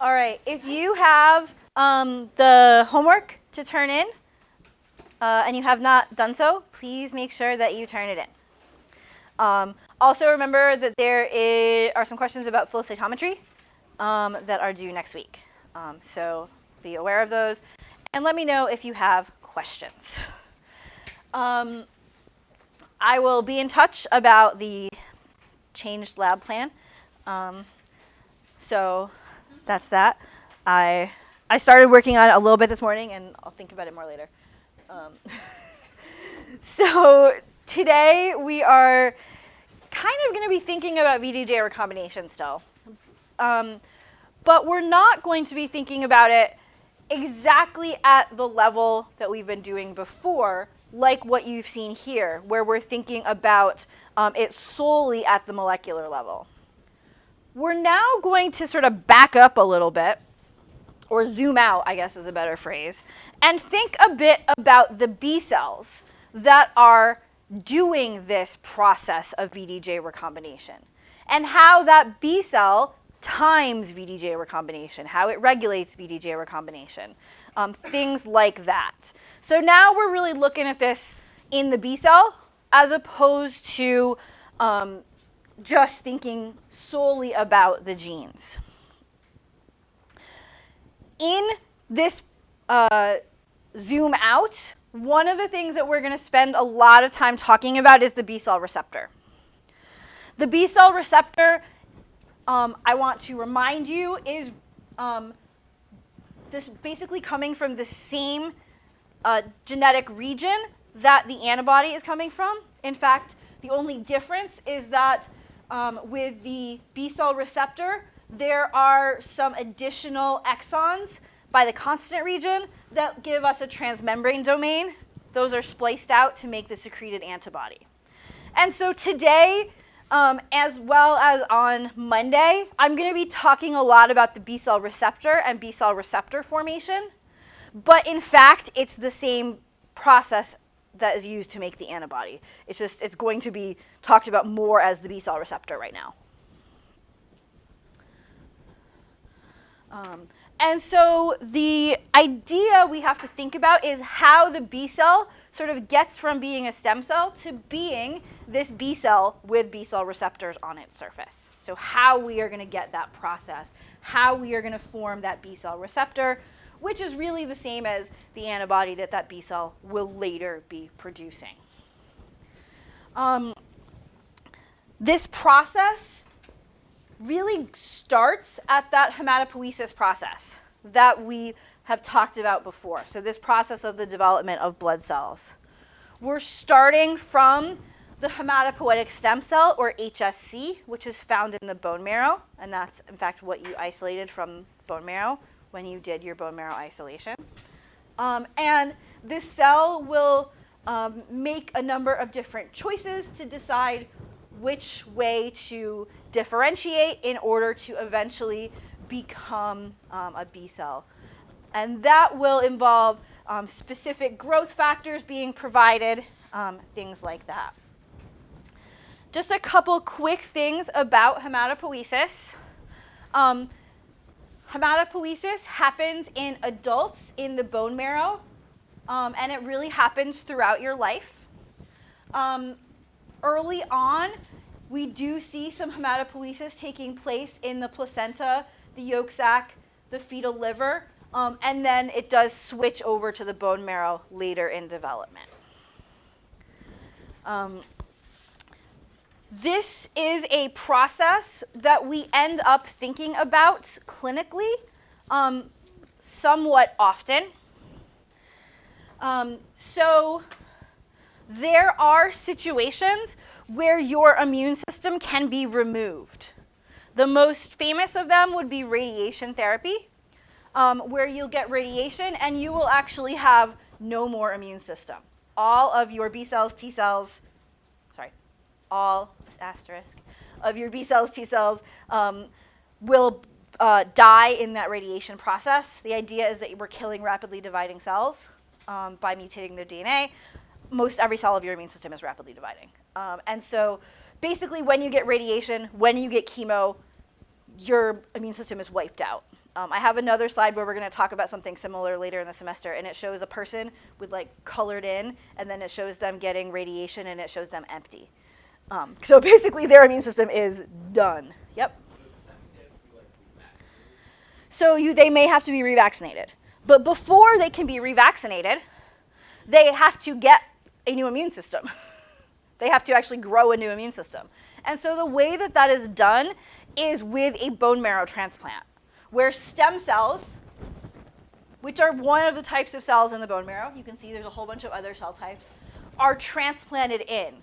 All right, if you have the homework to turn in and you have not done so, please make sure that you turn it in. Also remember that there are some questions about flow cytometry that are due next week. So be aware of those and let me know if you have questions. I will be in touch about the changed lab plan. So that's that. I started working on it a little bit this morning, and I'll think about it more later. So today we are kind of going to be thinking about VDJ recombination still. But we're not going to be thinking about it exactly at the level that we've been doing before, like what you've seen here, where we're thinking about it solely at the molecular level. We're now going to sort of back up a little bit, or zoom out, I guess is a better phrase, and think a bit about the B cells that are doing this process of VDJ recombination, and how that B cell times VDJ recombination, how it regulates VDJ recombination, things like that. So now we're really looking at this in the B cell as opposed to just thinking solely about the genes. In this zoom out, one of the things that we're going to spend a lot of time talking about is the B cell receptor. The B cell receptor, I want to remind you, is this basically coming from the same genetic region that the antibody is coming from. In fact, the only difference is that with the B cell receptor, there are some additional exons by the constant region that give us a transmembrane domain. Those are spliced out to make the secreted antibody. And so today, as well as on Monday, I'm going to be talking a lot about the B cell receptor and B cell receptor formation. But in fact, it's the same process that is used to make the antibody. It's just, it's going to be talked about more as the B cell receptor right now. And so the idea we have to think about is how the B cell sort of gets from being a stem cell to being this B cell with B cell receptors on its surface. So how we are going to get that process, how we are going to form that B cell receptor, which is really the same as the antibody that that B cell will later be producing. This process really starts at that hematopoiesis process that we have talked about before. So this process of the development of blood cells. We're starting from the hematopoietic stem cell, or HSC, which is found in the bone marrow, and that's in fact what you isolated from bone marrow when you did your bone marrow isolation. And this cell will make a number of different choices to decide which way to differentiate in order to eventually become a B cell. And that will involve specific growth factors being provided, things like that. Just a couple quick things about hematopoiesis. Hematopoiesis happens in adults in the bone marrow, and it really happens throughout your life. Early on, we do see some hematopoiesis taking place in the placenta, the yolk sac, the fetal liver, and then it does switch over to the bone marrow later in development. This is a process that we end up thinking about clinically somewhat often. So there are situations where your immune system can be removed. The most famous of them would be radiation therapy, where you'll get radiation and you will actually have no more immune system. All of your B cells, T cells, all, this asterisk, of your B cells, T cells will die in that radiation process. The idea is that we're killing rapidly dividing cells by mutating their DNA. Most every cell of your immune system is rapidly dividing. And so basically when you get radiation, when you get chemo, your immune system is wiped out. I have another slide where we're going to talk about something similar later in the semester, and it shows a person with like colored in, and then it shows them getting radiation, and it shows them empty. So basically, their immune system is done. Yep. So they may have to be revaccinated. But before they can be revaccinated, they have to get a new immune system. They have to actually grow a new immune system. And so the way that that is done is with a bone marrow transplant, where stem cells, which are one of the types of cells in the bone marrow, you can see there's a whole bunch of other cell types, are transplanted in.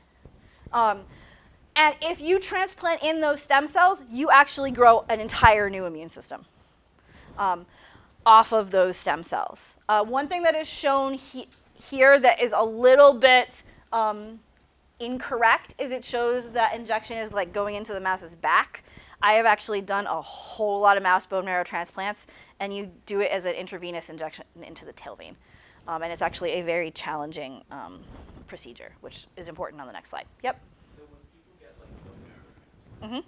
And if you transplant in those stem cells, you actually grow an entire new immune system off of those stem cells. One thing that is shown here that is a little bit incorrect is it shows that injection is like going into the mouse's back. I have actually done a whole lot of mouse bone marrow transplants, and you do it as an intravenous injection into the tail vein. And it's actually a very challenging procedure, which is important on the next slide. Yep. So when people get like bone marrow transplants,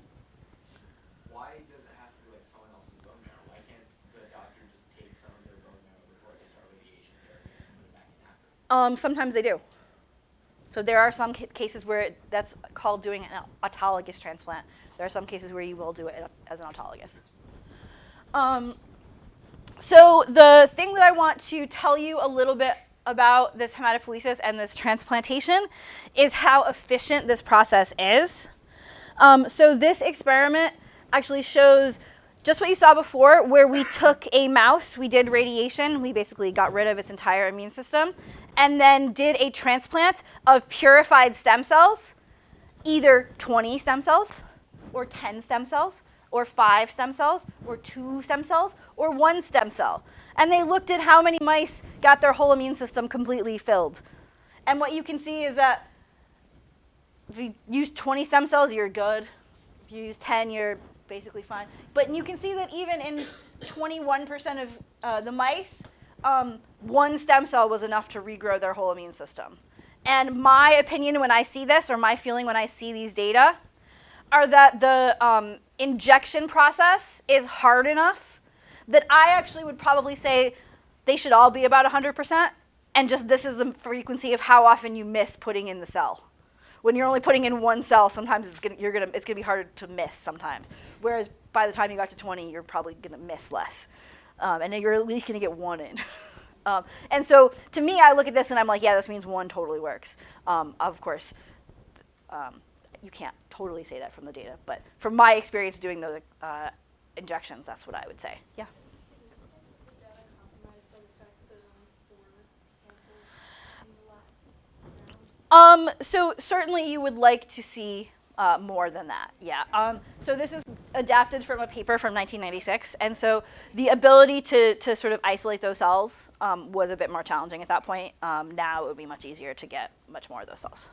why does it have to be like someone else's bone marrow? Why can't the doctor just take some of their bone marrow before they start radiation therapy and put it back in after? Sometimes they do. So there are some cases where that's called doing an autologous transplant. There are some cases where you will do it as an autologous. So the thing that I want to tell you a little bit about this hematopoiesis and this transplantation is how efficient this process is. So this experiment actually shows just what you saw before, where we took a mouse, we did radiation, we basically got rid of its entire immune system, and then did a transplant of purified stem cells, either 20 stem cells, or 10 stem cells, or 5 stem cells, or 2 stem cells, or 1 stem cell. And they looked at how many mice got their whole immune system completely filled. And what you can see is that if you use 20 stem cells, you're good. If you use 10, you're basically fine. But you can see that even in 21% of the mice, 1 stem cell was enough to regrow their whole immune system. And my opinion when I see this, or my feeling when I see these data, are that the injection process is hard enough that I actually would probably say they should all be about 100%, and just this is the frequency of how often you miss putting in the cell. When you're only putting in 1 cell, sometimes it's gonna be harder to miss sometimes. Whereas by the time you got to 20, you're probably gonna miss less, and then you're at least gonna get 1 in. And so to me, I look at this and I'm like, yeah, this means 1 totally works. Of course, you can't totally say that from the data, but from my experience doing those injections, that's what I would say. Yeah. Is the significance of the data compromised by the fact that there's only 4 samples in the last round? So certainly you would like to see more than that, yeah. So this is adapted from a paper from 1996, and so the ability to sort of isolate those cells was a bit more challenging at that point. Now it would be much easier to get much more of those cells.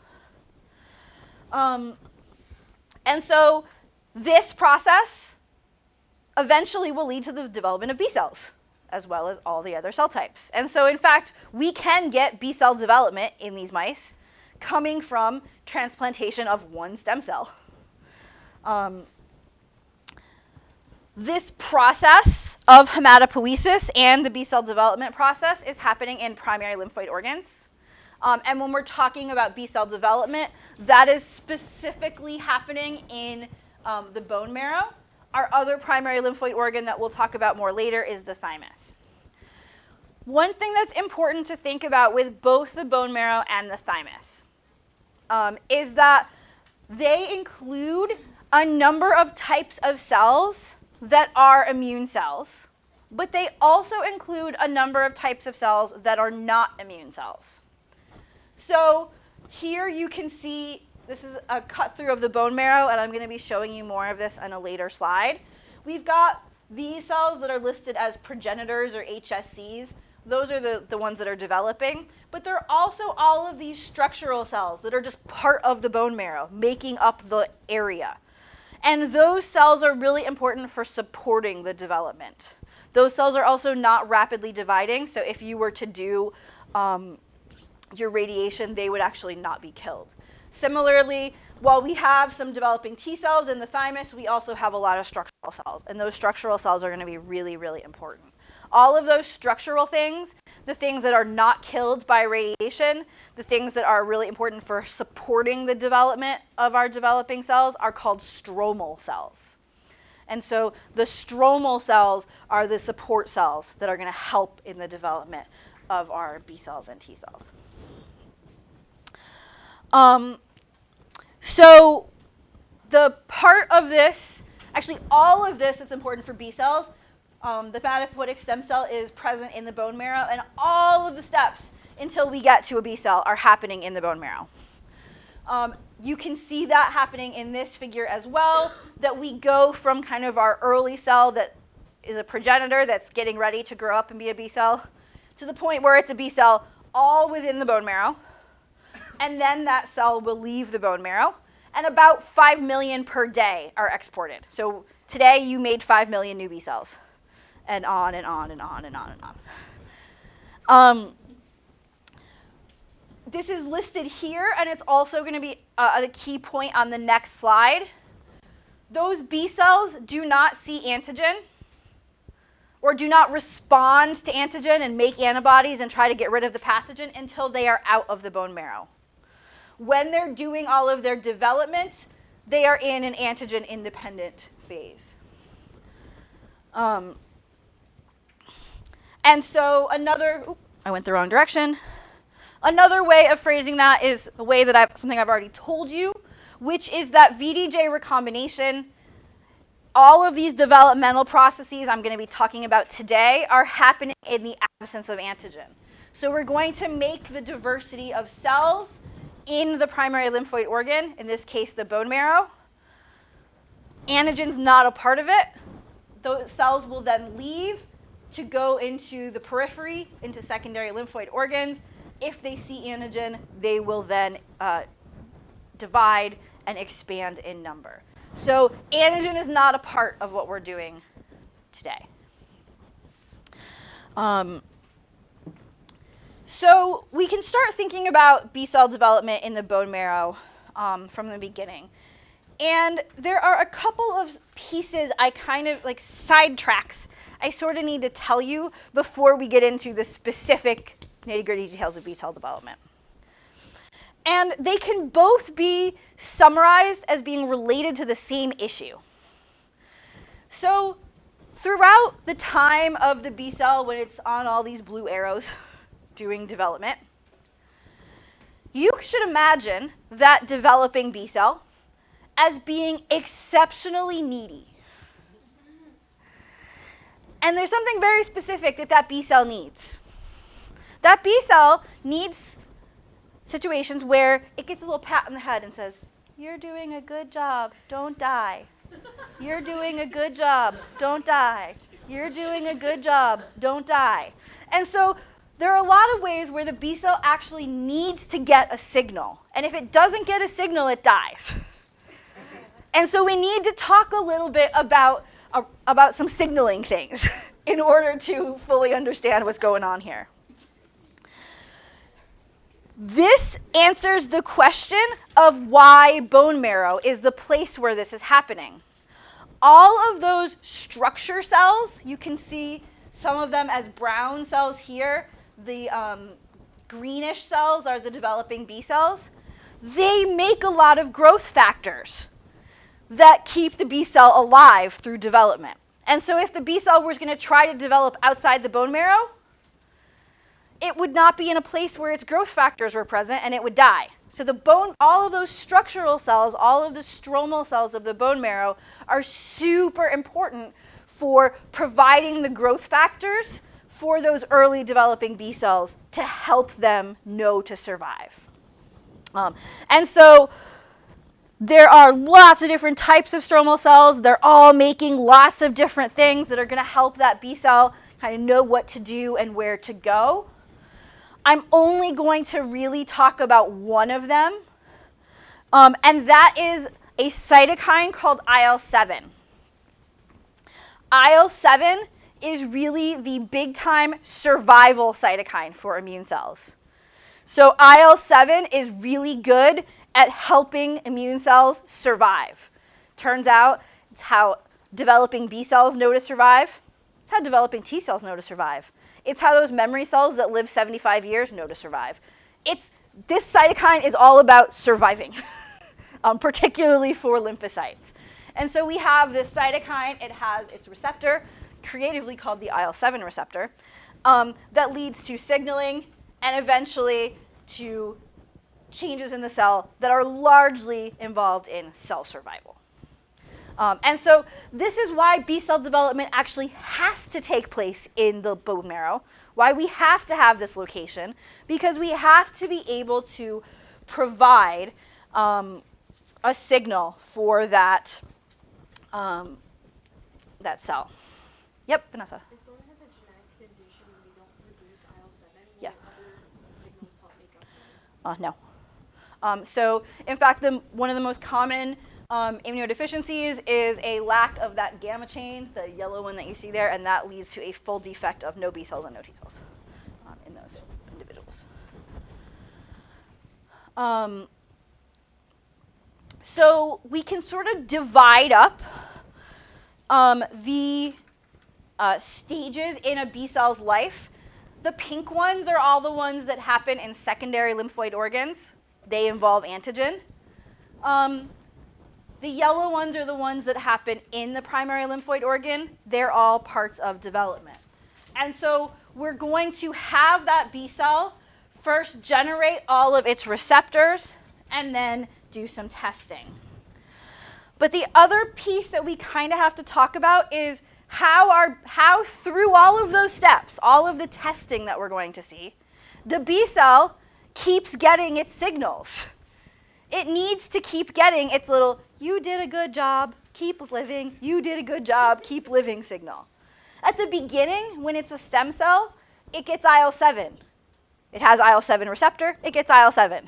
And so this process eventually will lead to the development of B cells, as well as all the other cell types. And so in fact, we can get B cell development in these mice coming from transplantation of 1 stem cell. This process of hematopoiesis and the B cell development process is happening in primary lymphoid organs. And when we're talking about B cell development, that is specifically happening in the bone marrow. Our other primary lymphoid organ that we'll talk about more later is the thymus. One thing that's important to think about with both the bone marrow and the thymus is that they include a number of types of cells that are immune cells, but they also include a number of types of cells that are not immune cells. So here you can see, this is a cut through of the bone marrow, and I'm going to be showing you more of this on a later slide. We've got these cells that are listed as progenitors or HSCs. Those are the ones that are developing. But there are also all of these structural cells that are just part of the bone marrow, making up the area. And those cells are really important for supporting the development. Those cells are also not rapidly dividing, so if you were to do your radiation, they would actually not be killed. Similarly, while we have some developing T cells in the thymus, we also have a lot of structural cells, and those structural cells are going to be really, really important. All of those structural things, the things that are not killed by radiation, the things that are really important for supporting the development of our developing cells are called stromal cells. And so the stromal cells are the support cells that are going to help in the development of our B cells and T cells. So the part of this, actually all of this that's important for B cells, the hematopoietic stem cell is present in the bone marrow, and all of the steps until we get to a B cell are happening in the bone marrow. You can see that happening in this figure as well, that we go from kind of our early cell that is a progenitor that's getting ready to grow up and be a B cell, to the point where it's a B cell all within the bone marrow, and then that cell will leave the bone marrow, and about 5 million per day are exported. So today you made 5 million new B cells, and on and on and on and on and on. This is listed here, and it's also going to be a key point on the next slide. Those B cells do not see antigen or do not respond to antigen and make antibodies and try to get rid of the pathogen until they are out of the bone marrow. When they're doing all of their development, they are in an antigen-independent phase. And so I went the wrong direction. Another way of phrasing that is a way that something I've already told you, which is that VDJ recombination, all of these developmental processes I'm going to be talking about today are happening in the absence of antigen. So we're going to make the diversity of cells in the primary lymphoid organ, in this case the bone marrow. Antigen's not a part of it. Those cells will then leave to go into the periphery, into secondary lymphoid organs. If they see antigen, they will then divide and expand in number. So antigen is not a part of what we're doing today. So we can start thinking about B cell development in the bone marrow from the beginning. And there are a couple of pieces I kind of, like sidetracks, I sort of need to tell you before we get into the specific nitty-gritty details of B cell development. And they can both be summarized as being related to the same issue. So throughout the time of the B cell, when it's on all these blue arrows doing development, you should imagine that developing B cell as being exceptionally needy. And there's something very specific that B cell needs. That B cell needs situations where it gets a little pat on the head and says, "You're doing a good job, don't die. You're doing a good job, don't die. You're doing a good job, don't die." And so there are a lot of ways where the B cell actually needs to get a signal. And if it doesn't get a signal, it dies. And so we need to talk a little bit about some signaling things in order to fully understand what's going on here. This answers the question of why bone marrow is the place where this is happening. All of those structure cells, you can see some of them as brown cells here. The greenish cells are the developing B cells. They make a lot of growth factors that keep the B cell alive through development. And so if the B cell was going to try to develop outside the bone marrow, it would not be in a place where its growth factors were present, and it would die. So all of those structural cells, all of the stromal cells of the bone marrow are super important for providing the growth factors for those early developing B cells to help them know to survive. And so there are lots of different types of stromal cells. They're all making lots of different things that are going to help that B cell kind of know what to do and where to go. I'm only going to really talk about one of them, and that is a cytokine called IL-7. IL-7 is really the big-time survival cytokine for immune cells. So IL-7 is really good at helping immune cells survive. Turns out it's how developing B cells know to survive. It's how developing T cells know to survive. It's how those memory cells that live 75 years know to survive. This cytokine is all about surviving, particularly for lymphocytes. And so we have this cytokine. It has its receptor, creatively called the IL-7 receptor, that leads to signaling and eventually to changes in the cell that are largely involved in cell survival. And so this is why B cell development actually has to take place in the bone marrow, why we have to have this location, because we have to be able to provide a signal for that, that cell. Yep, Vanessa. If someone has a genetic condition and they don't produce IL-7, will Yeah. other signals help make up for it? No. So in fact, one of the most common immunodeficiencies is a lack of that gamma chain, the yellow one that you see there, and that leads to a full defect of no B cells and no T cells in those individuals. So we can sort of divide up the stages in a B cell's life. The pink ones are all the ones that happen in secondary lymphoid organs. They involve antigen. The yellow ones are the ones that happen in the primary lymphoid organ. They're all parts of development. And so we're going to have that B cell first generate all of its receptors and then do some testing. But the other piece that we kind of have to talk about is how through all of those steps, all of the testing that we're going to see, the B cell keeps getting its signals. It needs to keep getting its little, you did a good job, keep living, you did a good job, keep living signal. At the beginning, when it's a stem cell, it gets IL-7. It has IL-7 receptor, it gets IL-7.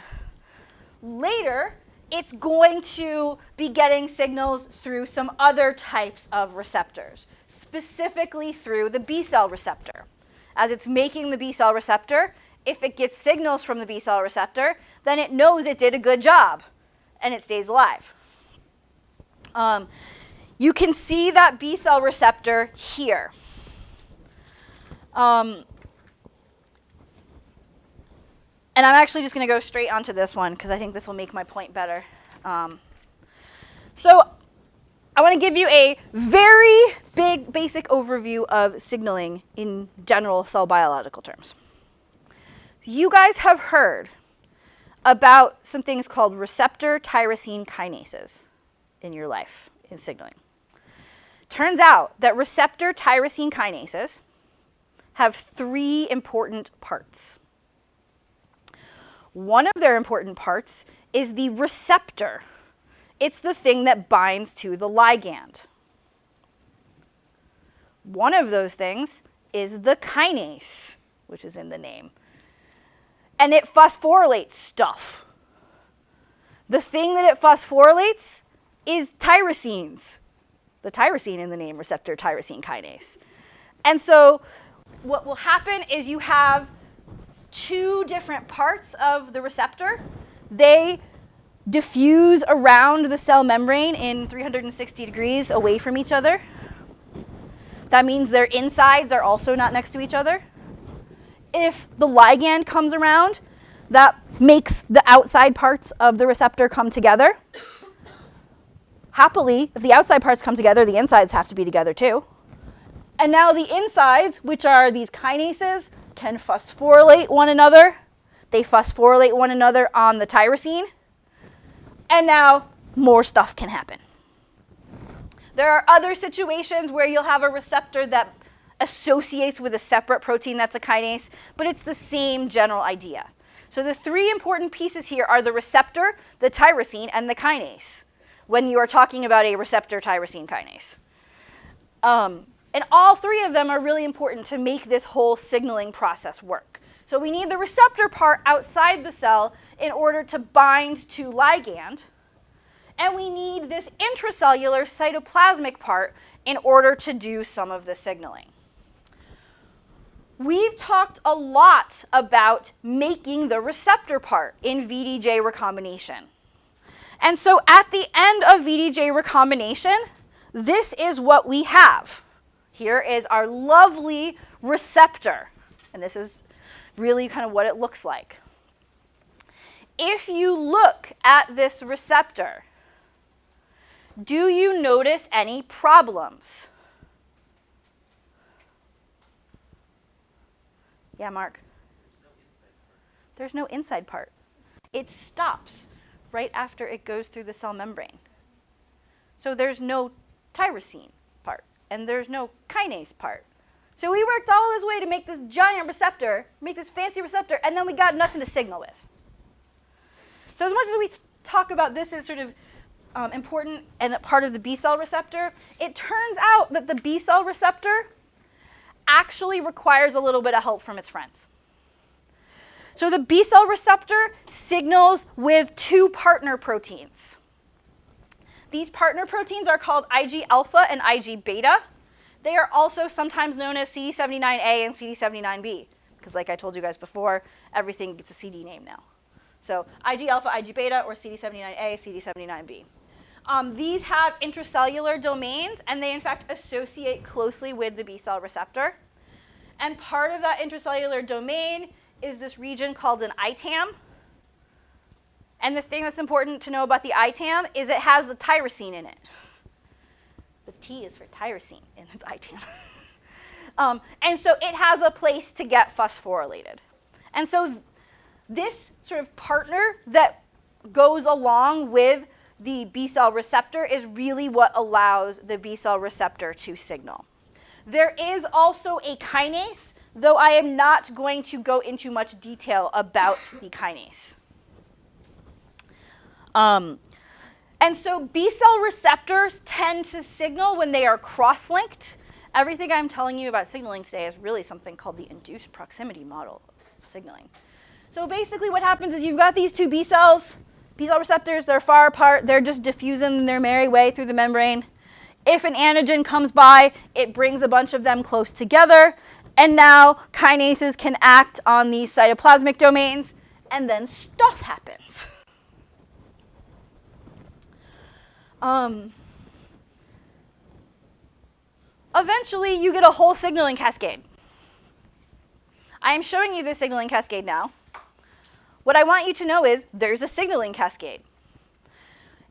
Later, it's going to be getting signals through some other types of receptors, specifically through the B cell receptor. As it's making the B cell receptor, if it gets signals from the B cell receptor, then it knows it did a good job, and it stays alive. You can see that B cell receptor here. And I'm actually just going to go straight onto this one, because I think this will make my point better. So I want to give you a very big, basic overview of signaling in general cell biological terms. You guys have heard about some things called receptor tyrosine kinases in your life in signaling. Turns out that receptor tyrosine kinases have three important parts. One of their important parts is the receptor. It's the thing that binds to the ligand. One of those things is the kinase, which is in the name. And it phosphorylates stuff. The thing that it phosphorylates is tyrosines. The tyrosine in the name, receptor tyrosine kinase. And so what will happen is you have two different parts of the receptor. They diffuse around the cell membrane in 360 degrees away from each other. That means their insides are also not next to each other. If the ligand comes around, that makes the outside parts of the receptor come together. Happily, if the outside parts come together, the insides have to be together too. And now the insides, which are these kinases, can phosphorylate one another. They phosphorylate one another on the tyrosine. And now more stuff can happen. There are other situations where you'll have a receptor that associates with a separate protein that's a kinase, but it's the same general idea. So the three important pieces here are the receptor, the tyrosine, and the kinase when you are talking about a receptor tyrosine kinase. And all three of them are really important to make this whole signaling process work. So we need the receptor part outside the cell in order to bind to ligand, and we need this intracellular cytoplasmic part in order to do some of the signaling. We've talked a lot about making the receptor part in VDJ recombination. And so at the end of VDJ recombination, this is what we have. Here is our lovely receptor. And this is really kind of what it looks like. If you look at this receptor, do you notice any problems? Yeah, Mark? There's no inside part. It stops right after it goes through the cell membrane. So there's no tyrosine part, and there's no kinase part. So we worked all this way to make this giant receptor, make this fancy receptor, and then we got nothing to signal with. So as much as we talk about this as sort of important and a part of the B-cell receptor, it turns out that the B-cell receptor actually requires a little bit of help from its friends. So the B-cell receptor signals with two partner proteins. These partner proteins are called Ig alpha and Ig beta. They are also sometimes known as CD79A and CD79B, because like I told you guys before, everything gets a CD name now. So Ig alpha, Ig beta, or CD79A, CD79B. These have intracellular domains, and they in fact associate closely with the B-cell receptor. And part of that intracellular domain is this region called an ITAM. And the thing that's important to know about the ITAM is it has the tyrosine in it. The T is for tyrosine in the ITAM. And so it has a place to get phosphorylated. And so this sort of partner that goes along with the B-cell receptor is really what allows the B-cell receptor to signal. There is also a kinase, though I am not going to go into much detail about the kinase. And so B-cell receptors tend to signal when they are cross-linked. Everything I'm telling you about signaling today is really something called the induced proximity model of signaling. So basically what happens is you've got these two B-cell receptors, they're far apart, they're just diffusing their merry way through the membrane. If an antigen comes by, it brings a bunch of them close together, and now kinases can act on these cytoplasmic domains, and then stuff happens. Eventually, you get a whole signaling cascade. I am showing you this signaling cascade now. What I want you to know is there's a signaling cascade.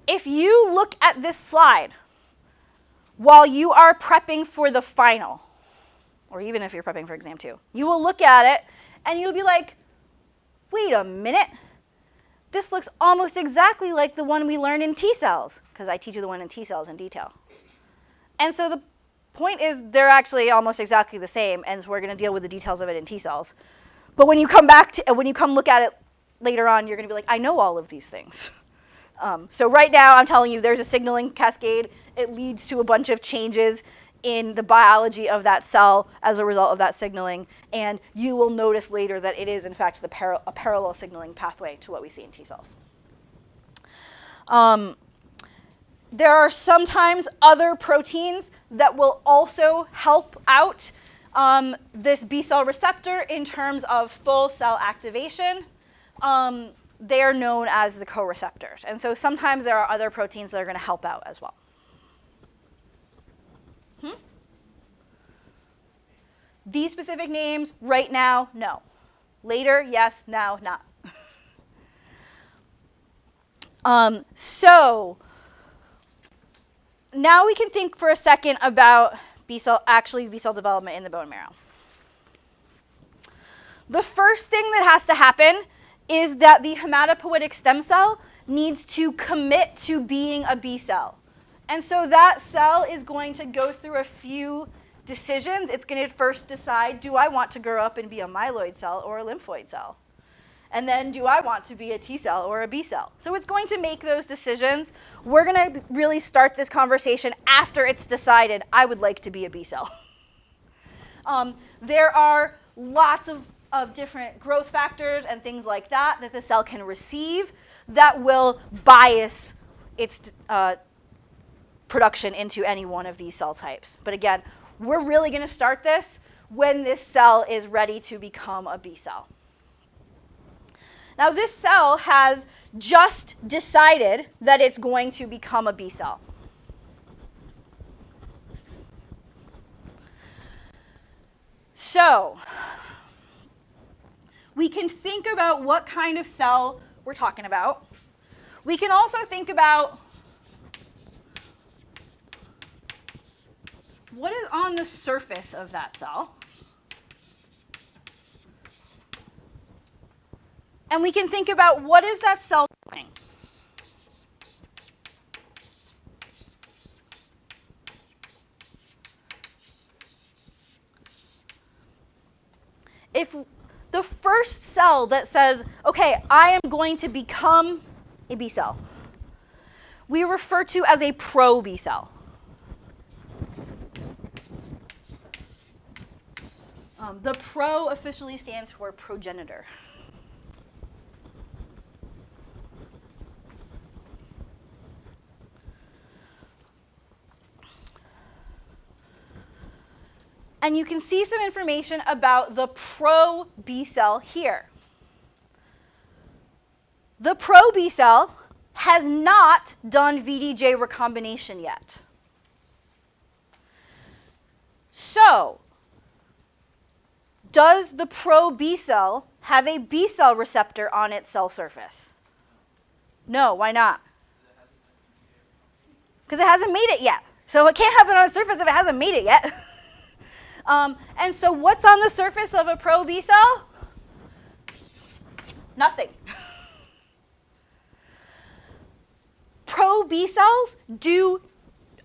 If you look at this slide while you are prepping for the final, or even if you're prepping for exam 2, you will look at it and you'll be like, wait a minute, this looks almost exactly like the one we learned in T cells, because I teach you the one in T cells in detail. And so the point is they're actually almost exactly the same, and we're going to deal with the details of it in T cells. But when you come look at it later on, you're going to be like, I know all of these things. So right now I'm telling you there's a signaling cascade. It leads to a bunch of changes in the biology of that cell as a result of that signaling, and you will notice later that it is in fact a parallel signaling pathway to what we see in T cells. There are sometimes other proteins that will also help out this B-cell receptor in terms of full cell activation. They are known as the co-receptors, and so sometimes there are other proteins that are going to help out as well. These specific names, right now, no. Later, yes, now, not. So now we can think for a second about B-cell development in the bone marrow. The first thing that has to happen is that the hematopoietic stem cell needs to commit to being a B cell. And so that cell is going to go through a few decisions. It's going to first decide, do I want to grow up and be a myeloid cell or a lymphoid cell? And then, do I want to be a T cell or a B cell? So it's going to make those decisions. We're going to really start this conversation after it's decided, I would like to be a B cell. There are lots of different growth factors and things like that that the cell can receive that will bias its production into any one of these cell types. But again, we're really going to start this when this cell is ready to become a B cell. Now this cell has just decided that it's going to become a B cell. So we can think about what kind of cell we're talking about. We can also think about what is on the surface of that cell. And we can think about what is that cell doing. If the first cell that says, okay, I am going to become a B cell, we refer to as a pro-B cell. The pro officially stands for progenitor. And you can see some information about the pro-B cell here. The pro-B cell has not done VDJ recombination yet. So, does the pro-B cell have a B cell receptor on its cell surface? No, why not? Because it hasn't made it yet. So it can't have it on its surface if it hasn't made it yet. And so what's on the surface of a pro-B cell? Nothing. Pro-B cells do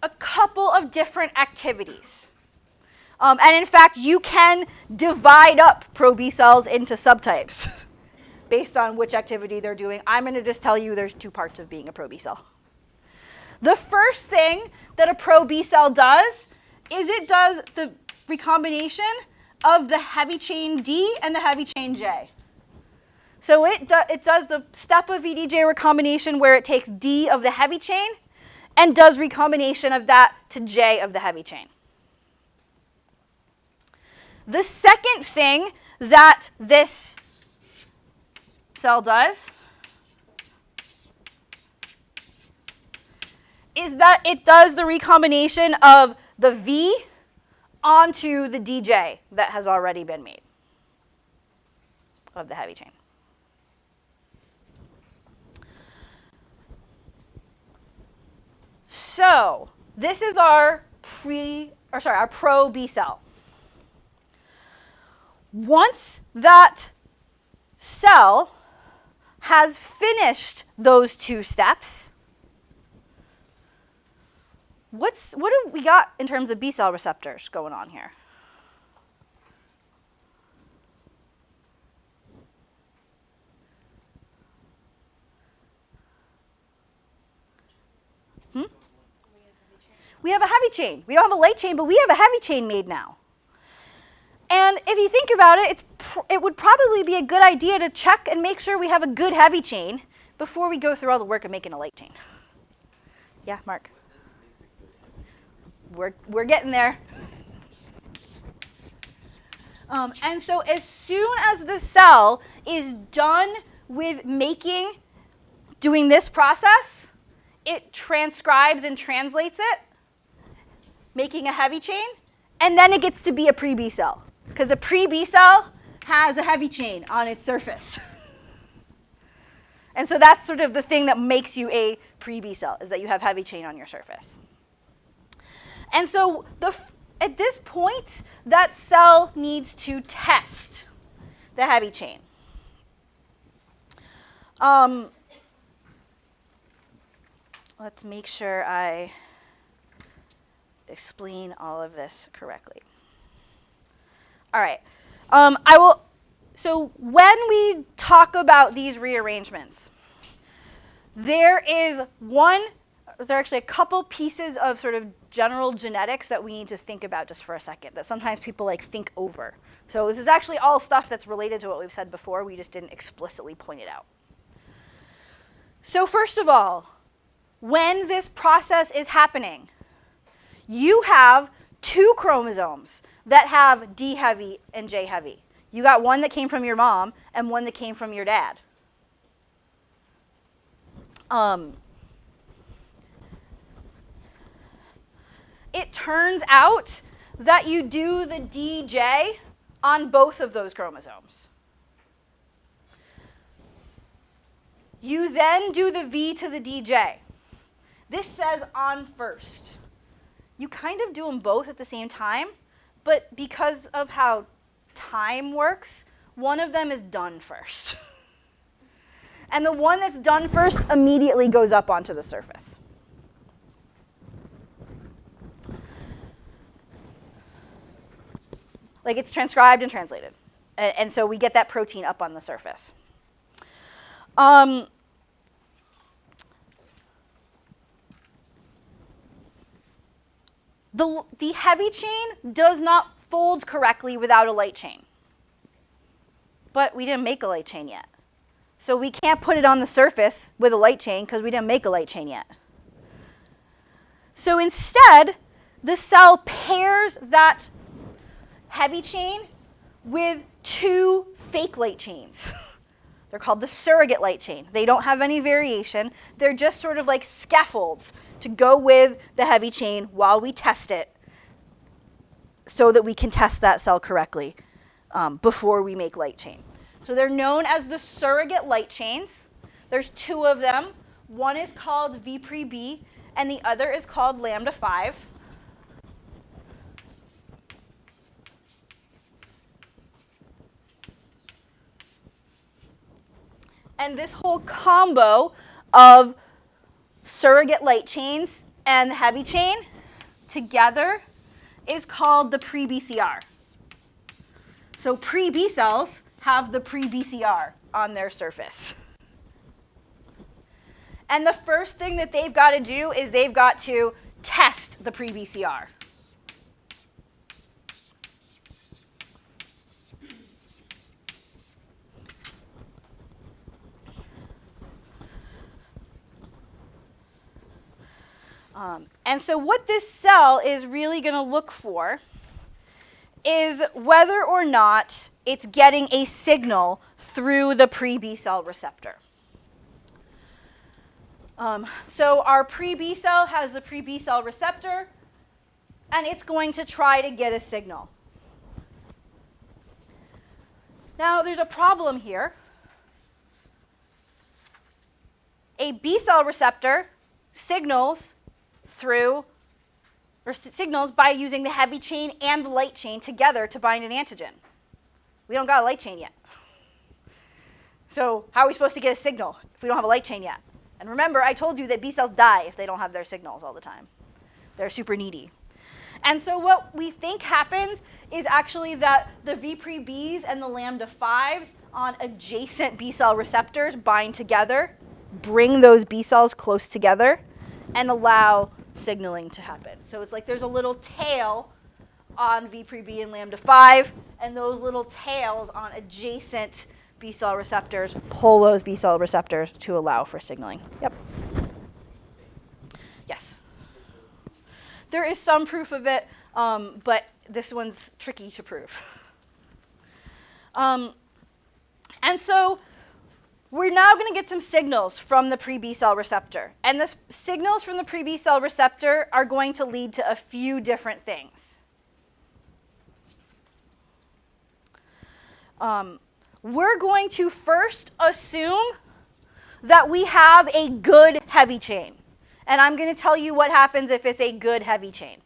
a couple of different activities. And in fact, you can divide up pro-B cells into subtypes based on which activity they're doing. I'm going to just tell you there's two parts of being a pro-B cell. The first thing that a pro-B cell does is it does the recombination of the heavy chain D and the heavy chain J. So it does the step of VDJ recombination where it takes D of the heavy chain and does recombination of that to J of the heavy chain. The second thing that this cell does is that it does the recombination of the V onto the DJ that has already been made of the heavy chain. So this is our pro-B cell. Once that cell has finished those two steps, what do we got in terms of B cell receptors going on here? We have a heavy chain. We don't have a light chain, but we have a heavy chain made now. And if you think about it, it would probably be a good idea to check and make sure we have a good heavy chain before we go through all the work of making a light chain. Yeah, Mark? We're getting there. And so as soon as the cell is done with doing this process, it transcribes and translates it, making a heavy chain, and then it gets to be a pre-B cell, because a pre-B cell has a heavy chain on its surface. And so that's sort of the thing that makes you a pre-B cell, is that you have heavy chain on your surface. And so at this point, that cell needs to test the heavy chain. Let's make sure I explain all of this correctly. All right. So when we talk about these rearrangements, there are actually a couple pieces of sort of general genetics that we need to think about just for a second, that sometimes people think over. So this is actually all stuff that's related to what we've said before. We just didn't explicitly point it out. So first of all, when this process is happening, you have two chromosomes that have D heavy and J heavy. You got one that came from your mom and one that came from your dad. It turns out that you do the DJ on both of those chromosomes. You then do the V to the DJ. This says on first. You kind of do them both at the same time, but because of how time works, one of them is done first. And the one that's done first immediately goes up onto the surface. Like it's transcribed and translated. And so we get that protein up on the surface. The heavy chain does not fold correctly without a light chain. But we didn't make a light chain yet. So we can't put it on the surface with a light chain because we didn't make a light chain yet. So instead, the cell pairs that heavy chain with two fake light chains. They're called the surrogate light chain. They don't have any variation. They're just sort of like scaffolds to go with the heavy chain while we test it so that we can test that cell correctly before we make light chain. So they're known as the surrogate light chains. There's two of them. One is called V-pre-B, and the other is called lambda 5. And this whole combo of surrogate light chains and the heavy chain together is called the pre-BCR. So pre-B cells have the pre-BCR on their surface. And the first thing that they've got to do is they've got to test the pre-BCR. And so what this cell is really going to look for is whether or not it's getting a signal through the pre-B cell receptor. So our pre-B cell has the pre-B cell receptor, and it's going to try to get a signal. Now, there's a problem here. A B cell receptor signals by using the heavy chain and the light chain together to bind an antigen. We don't got a light chain yet. So how are we supposed to get a signal if we don't have a light chain yet? And remember, I told you that B cells die if they don't have their signals all the time. They're super needy. And so what we think happens is actually that the V-pre-Bs and the lambda 5s on adjacent B cell receptors bind together, bring those B cells close together, and allow signaling to happen. So it's like there's a little tail on V-pre-B and lambda 5, and those little tails on adjacent B cell receptors pull those B cell receptors to allow for signaling. Yep. Yes. There is some proof of it, but this one's tricky to prove. And so we're now going to get some signals from the pre-B cell receptor. And the signals from the pre-B cell receptor are going to lead to a few different things. We're going to first assume that we have a good heavy chain. And I'm going to tell you what happens if it's a good heavy chain.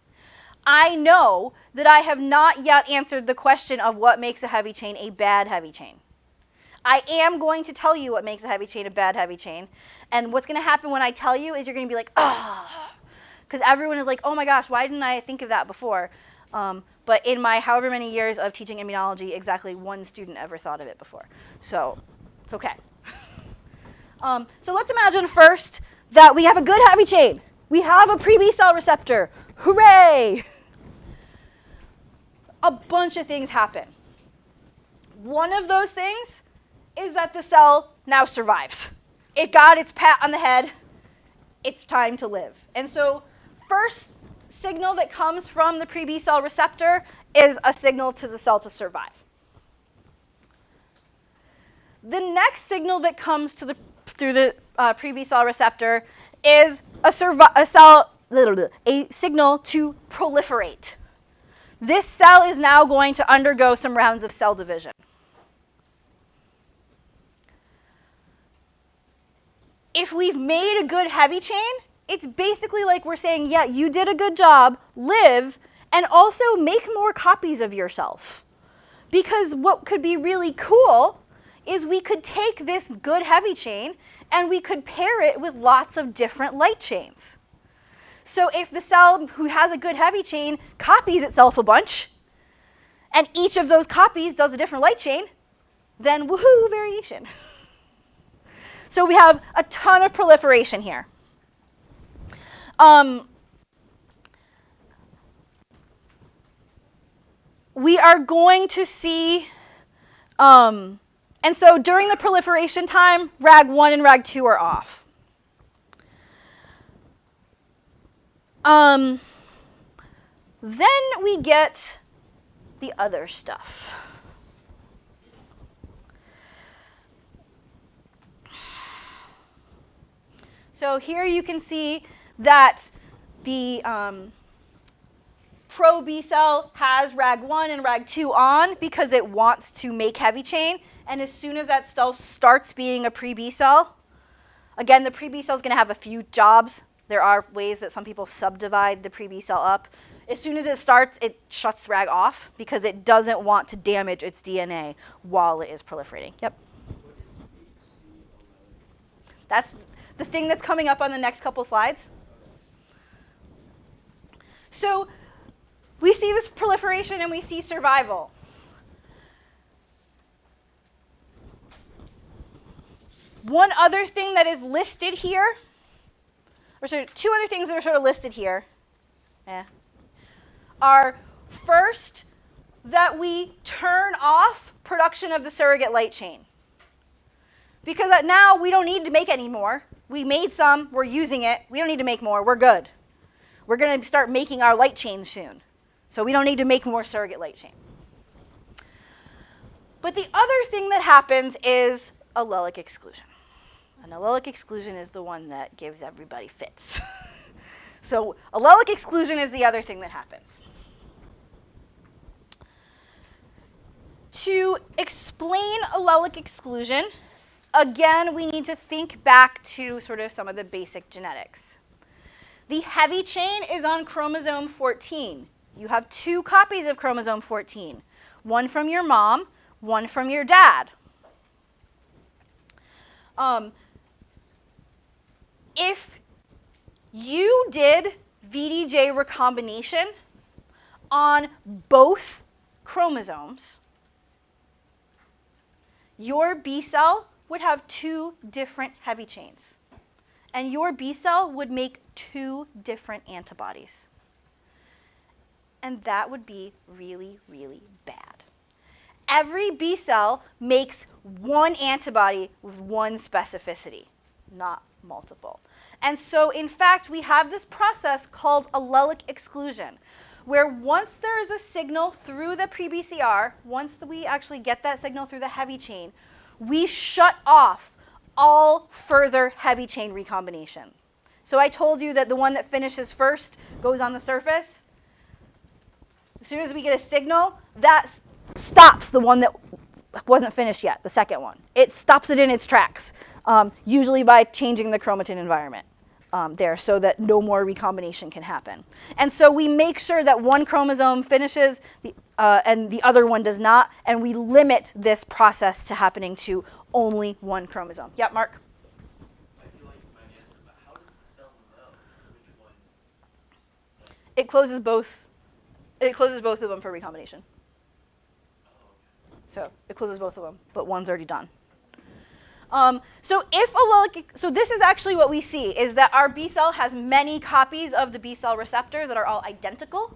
I know that I have not yet answered the question of what makes a heavy chain a bad heavy chain. I am going to tell you what makes a heavy chain a bad heavy chain. And what's going to happen when I tell you is you're going to be like, ah, because everyone is like, oh my gosh, why didn't I think of that before? But in my however many years of teaching immunology, exactly one student ever thought of it before. So it's okay. So let's imagine first that we have a good heavy chain. We have a pre-B cell receptor. Hooray! A bunch of things happen. One of those things is that the cell now survives. It got its pat on the head. It's time to live. And so first signal that comes from the pre-B cell receptor is a signal to the cell to survive. The next signal that comes to the up through the pre-B cell receptor is a signal to proliferate. This cell is now going to undergo some rounds of cell division. If we've made a good heavy chain, it's basically like we're saying, yeah, you did a good job, live, and also make more copies of yourself. Because what could be really cool is we could take this good heavy chain and we could pair it with lots of different light chains. So if the cell who has a good heavy chain copies itself a bunch, and each of those copies does a different light chain, then woohoo, variation. So we have a ton of proliferation here. We are going to see, and so during the proliferation time, RAG1 and RAG2 are off. Then we get the other stuff. So here you can see that the pro-B cell has RAG1 and RAG2 on because it wants to make heavy chain. And as soon as that cell starts being a pre-B cell, again, the pre-B cell is going to have a few jobs. There are ways that some people subdivide the pre-B cell up. As soon as it starts, it shuts RAG off because it doesn't want to damage its DNA while it is proliferating. Yep. What is HCS? That's the thing that's coming up on the next couple slides. So we see this proliferation and we see survival. One other thing that is listed here, or sorry, two other things that are sort of listed here, are first that we turn off production of the surrogate light chain. Because now we don't need to make any more. We made some, we're using it, we don't need to make more, we're good. We're going to start making our light chain soon. So we don't need to make more surrogate light chain. But the other thing that happens is allelic exclusion. And allelic exclusion is the one that gives everybody fits. So allelic exclusion is the other thing that happens. To explain allelic exclusion, again, we need to think back to sort of some of the basic genetics. The heavy chain is on chromosome 14. You have two copies of chromosome 14, one from your mom, one from your dad. If you did VDJ recombination on both chromosomes, your B cell would have two different heavy chains. And your B cell would make two different antibodies. And that would be really, really bad. Every B cell makes one antibody with one specificity, not multiple. And so, in fact, we have this process called allelic exclusion, where once there is a signal through the pre-BCR, once we actually get that signal through the heavy chain, we shut off all further heavy chain recombination. So I told you that the one that finishes first goes on the surface. As soon as we get a signal, that stops the one that wasn't finished yet, the second one. It stops it in its tracks, usually by changing the chromatin environment there so that no more recombination can happen. And so we make sure that one chromosome finishes and the other one does not, and we limit this process to happening to only one chromosome. Yep, Mark? I feel like you might answer, but how does the cell know which one? It closes both. It closes both of them for recombination. Oh, okay. So it closes both of them, but one's already done. So this is actually what we see, is that our B cell has many copies of the B cell receptor that are all identical.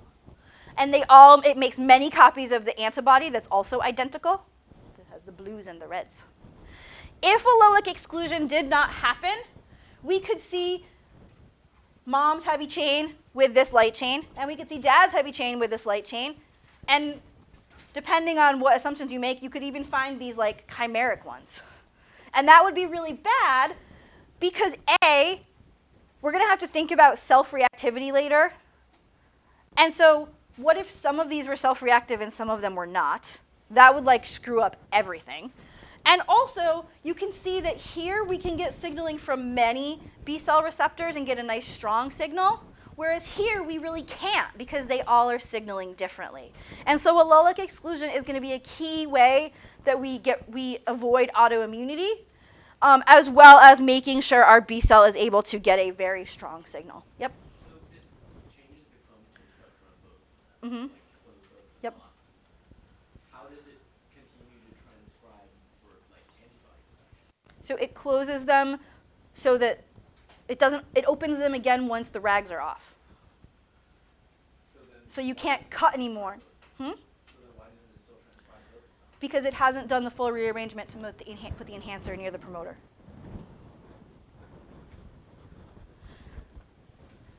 And it makes many copies of the antibody that's also identical. It has the blues and the reds. If allelic exclusion did not happen, we could see mom's heavy chain with this light chain, and we could see dad's heavy chain with this light chain. And depending on what assumptions you make, you could even find these like chimeric ones. And that would be really bad because A, we're going to have to think about self-reactivity later. And so what if some of these were self-reactive and some of them were not? That would like screw up everything. And also, you can see that here we can get signaling from many B cell receptors and get a nice strong signal, whereas here we really can't because they all are signaling differently. And so allelic exclusion is going to be a key way that we avoid autoimmunity, as well as making sure our B cell is able to get a very strong signal. Yep. So it changes the chromatin structure on both of them. Mm-hmm. Like closed open Yep. lock. How does it continue to transcribe for like antibody production? So it closes them so that it opens them again once the rags are off. So you can't cut anymore. So then why doesn't it still transcribe both of them? Because it hasn't done the full rearrangement to put the enhancer near the promoter.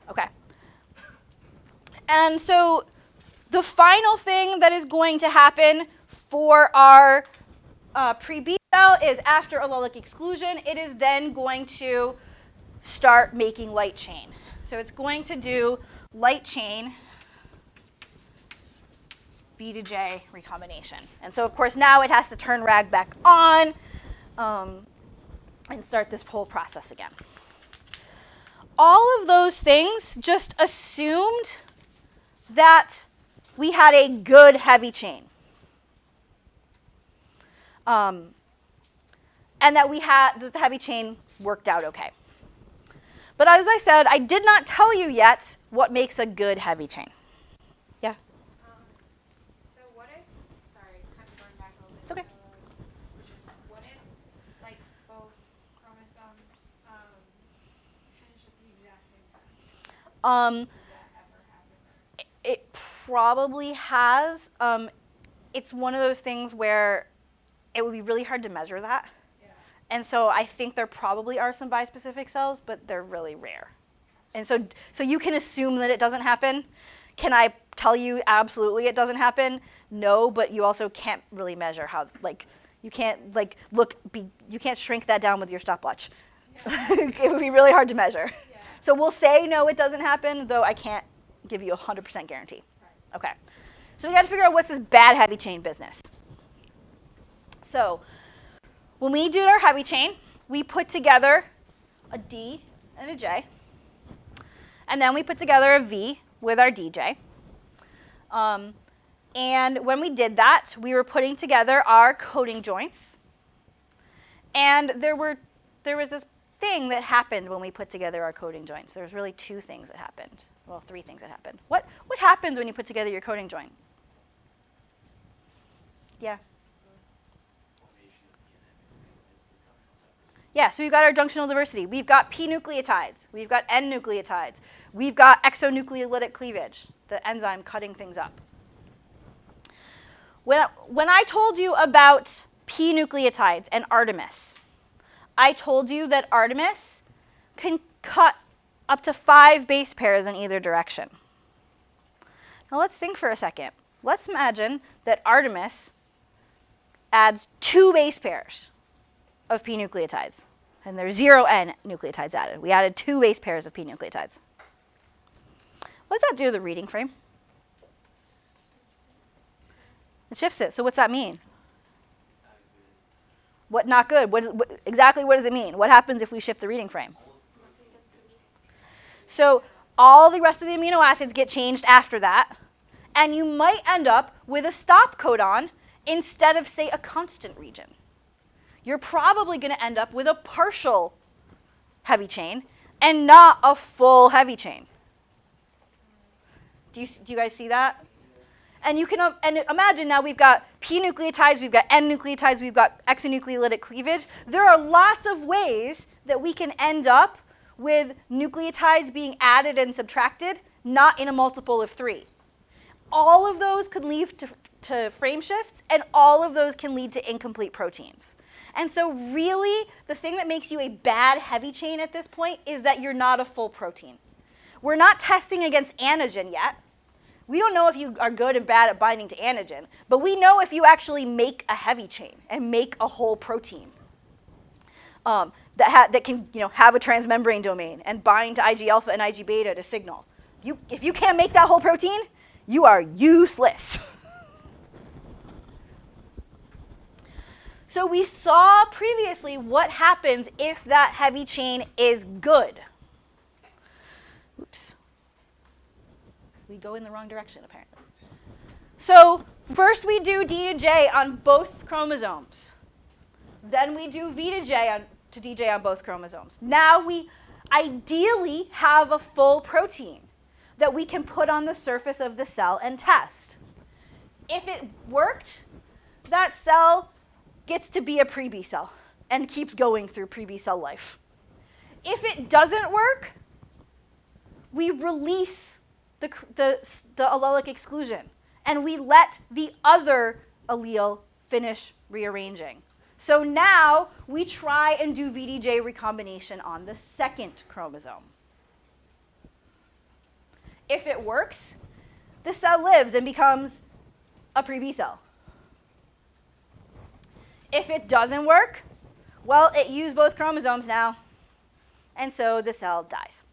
Okay. And so the final thing that is going to happen for our pre-B cell is after allelic exclusion, it is then going to start making light chain. So it's going to do light chain VDJ recombination. And so, of course, now it has to turn rag back on and start this whole process again. All of those things just assumed that we had a good heavy chain. And that the heavy chain worked out okay. But as I said, I did not tell you yet what makes a good heavy chain. Yeah? So what if, sorry, kind of going back a little bit. It's okay. What if, like, both chromosomes finish at the exact same time? Does that ever happen? It probably has. It's one of those things where it would be really hard to measure that. Yeah. And so I think there probably are some bispecific cells, but they're really rare. And so you can assume that it doesn't happen. Can I tell you absolutely it doesn't happen? No, but you also can't really measure how, like, you can't, like, you can't shrink that down with your stopwatch. Yeah. It would be really hard to measure. Yeah. So we'll say no, it doesn't happen, though I can't give you a 100% guarantee. Right. Okay. So we got to figure out what's this bad heavy chain business. So when we did our heavy chain, we put together a D and a J. And then we put together a V with our DJ. And when we did that, we were putting together our coding joints. And there was this thing that happened when we put together our coding joints. There was really two things that happened. Well, three things that happened. What happens when you put together your coding joint? Yeah. Yeah, so we've got our junctional diversity. We've got P nucleotides. We've got N nucleotides. We've got exonucleolytic cleavage, the enzyme cutting things up. When I told you about P nucleotides and Artemis, I told you that Artemis can cut up to 5 base pairs in either direction. Now let's think for a second. Let's imagine that Artemis adds 2 base pairs of P nucleotides, and there's 0 N nucleotides added. We added 2 base pairs of P nucleotides. What does that do to the reading frame? It shifts it. So what's that mean? What not good? Exactly what does it mean? What happens if we shift the reading frame? So all the rest of the amino acids get changed after that, and you might end up with a stop codon instead of, say, a constant region. You're probably going to end up with a partial heavy chain and not a full heavy chain. Do you guys see that? And you can and imagine now we've got P nucleotides, we've got N nucleotides, we've got exonucleolytic cleavage. There are lots of ways that we can end up with nucleotides being added and subtracted, not in a multiple of 3. All of those could lead to frame shifts, and all of those can lead to incomplete proteins. And so really, the thing that makes you a bad heavy chain at this point is that you're not a full protein. We're not testing against antigen yet. We don't know if you are good and bad at binding to antigen, but we know if you actually make a heavy chain and make a whole protein. that can have a transmembrane domain and bind to Ig alpha and Ig beta to signal. If you can't make that whole protein, you are useless. So we saw previously what happens if that heavy chain is good. Oops. We go in the wrong direction, apparently. So first we do D to J on both chromosomes. Then we do V to J to DJ on both chromosomes. Now we ideally have a full protein that we can put on the surface of the cell and test. If it worked, that cell gets to be a pre-B cell and keeps going through pre-B cell life. If it doesn't work, we release the allelic exclusion and we let the other allele finish rearranging. So now we try and do VDJ recombination on the second chromosome. If it works, the cell lives and becomes a pre-B cell. If it doesn't work, well, it used both chromosomes now, and so the cell dies.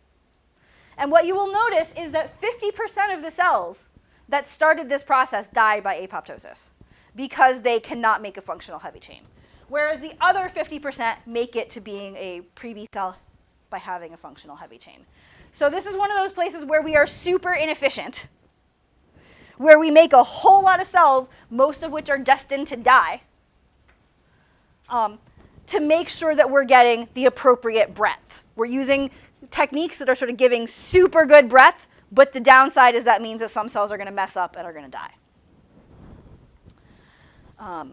And what you will notice is that 50% of the cells that started this process die by apoptosis because they cannot make a functional heavy chain, whereas the other 50% make it to being a pre-B cell by having a functional heavy chain. So this is one of those places where we are super inefficient, where we make a whole lot of cells, most of which are destined to die, to make sure that we're getting the appropriate breadth. We're using techniques that are sort of giving super good breadth, but the downside is that means that some cells are going to mess up and are going to die.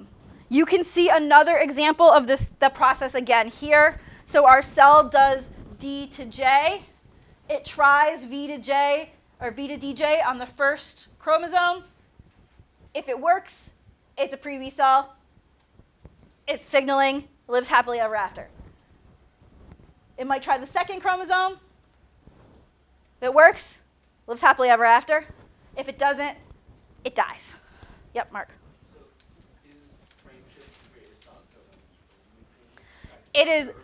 You can see another example of the process again here. So our cell does D to J. It tries V to J or V to DJ on the first chromosome. If it works, it's a pre-B cell. It's signaling, lives happily ever after. It might try the second chromosome. If it works, lives happily ever after. If it doesn't, it dies. Yep, Mark. So is frameshift the greatest stop codon? It is. Also,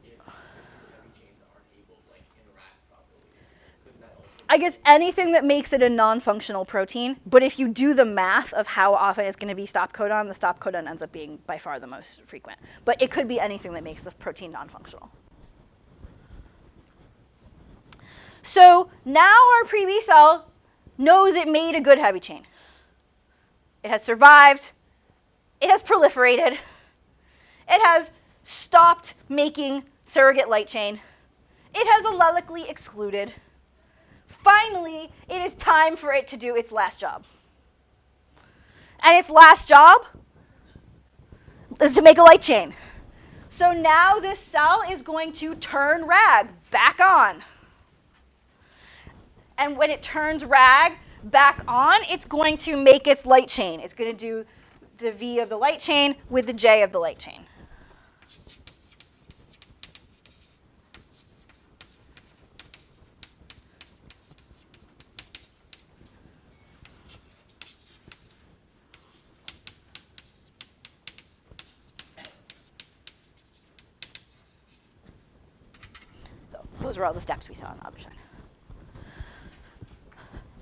if the heavy chains aren't able to interact properly, couldn't that also? I guess anything that makes it a non-functional protein, but if you do the math of how often it's going to be stop codon, the stop codon ends up being by far the most frequent. But it could be anything that makes the protein non-functional. So now our pre-B cell knows it made a good heavy chain. It has survived. It has proliferated. It has stopped making surrogate light chain. It has allelically excluded. Finally, it is time for it to do its last job. And its last job is to make a light chain. So now this cell is going to turn RAG back on. And when it turns RAG back on, it's going to make its light chain. It's going to do the V of the light chain with the J of the light chain. So those are all the steps we saw on the other side.